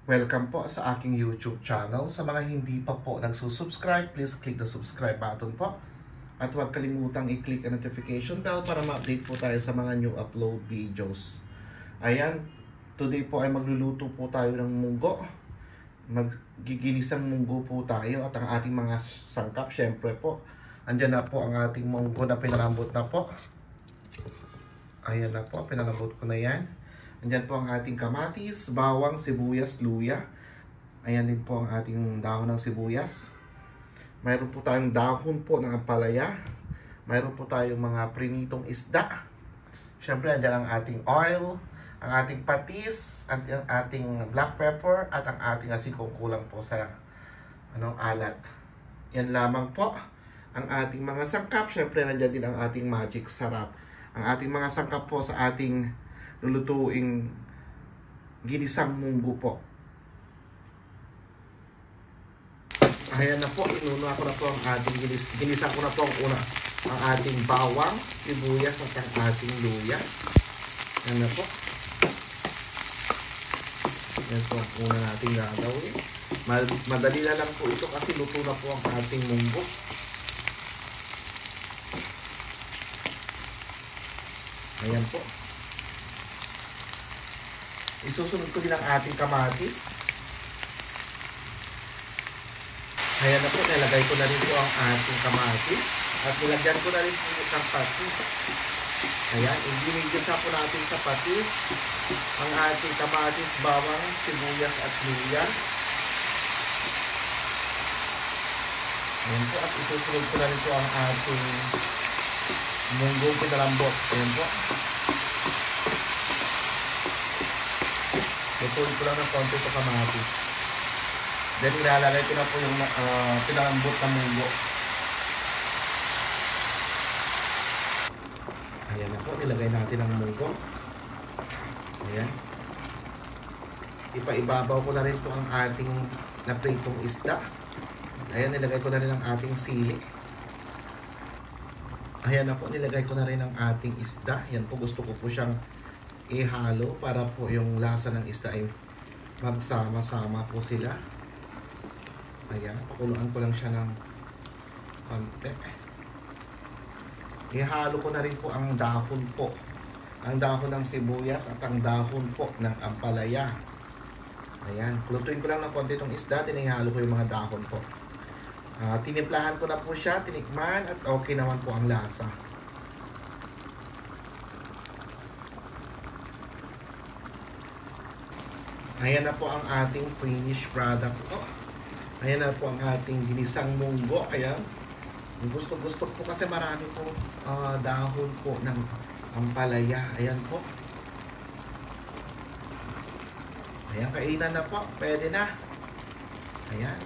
Welcome po sa aking YouTube channel. Sa mga hindi pa po nagsusubscribe, please click the subscribe button po. At huwag kalimutang i-click ang notification bell para ma-update po tayo sa mga new upload videos. Ayan, today po ay magluluto po tayo ng munggo. Magiginisang munggo po tayo at ang ating mga sangkap, syempre po. Andyan na po ang ating munggo na pinalambot na po. Ayan na po, pinalambot ko na yan. Andyan po ang ating kamatis, bawang, sibuyas, luya. Ayan din po ang ating dahon ng sibuyas. Mayroon po tayong dahon po ng ampalaya. Mayroon po tayong mga prinitong isda. Siyempre, andyan ang ating oil, ang ating patis, ang ating black pepper, at ang ating asin kung kulang po sa alat. Yan lamang po ang ating mga sangkap. Siyempre, nandyan din ang ating magic sarap. Ang ating mga sangkap po sa ating lulutuing ginisang munggo po. Ayan na po, inuno ako na po ang ating ginisa ko na po ang ating bawang, sibuyas at ang ating luya. Ayan na po. Ayan po ang una nating gagawin. Madali na lang po ito kasi luto na po ang ating munggo. Ayan po. Isusunod ko din ang ating kamatis. Ayan na po, nilagay ko na rin po ang ating kamatis. At nilagyan ko na rin po ang patis. Ayan, i-medium na po natin sa patis ang ating kamatis, bawang, sibuyas at luya. Ayan po, at isusunod ko na rin po ang ating munggong pinalambot. Ayan po. Lutuin ko lang ng konti sa kamatis. Then ilalagay ko na po yung pinalambot na munggo. Ayan na po, ilagay natin ang munggo. Ayan. Ipaibabaw ko na rin po ang ating napritong isda. Ayan, nilagay ko na rin ang ating sili. Ayan na po, nilagay ko na rin ang ating isda. Yan po, gusto ko po siyang ihalo para po yung lasa ng isda ay magsama-sama po sila. Ayan, pakuluan ko lang siya ng konti. Ihalo ko na rin po ang dahon po. Ang dahon ng sibuyas at ang dahon po ng ampalaya. Ayan, lutuin ko lang ng konti itong isda, tinihalo ko yung mga dahon po. Tinimplahan ko na po siya, tinikman at okay naman po ang lasa. Ayan na po ang ating finished product po. Ayan na po ang ating ginisang munggo. Ayan. Gusto po kasi marami po dahon po ng ampalaya. Ayan po. Ayan, kainan na po. Pwede na. Ayan.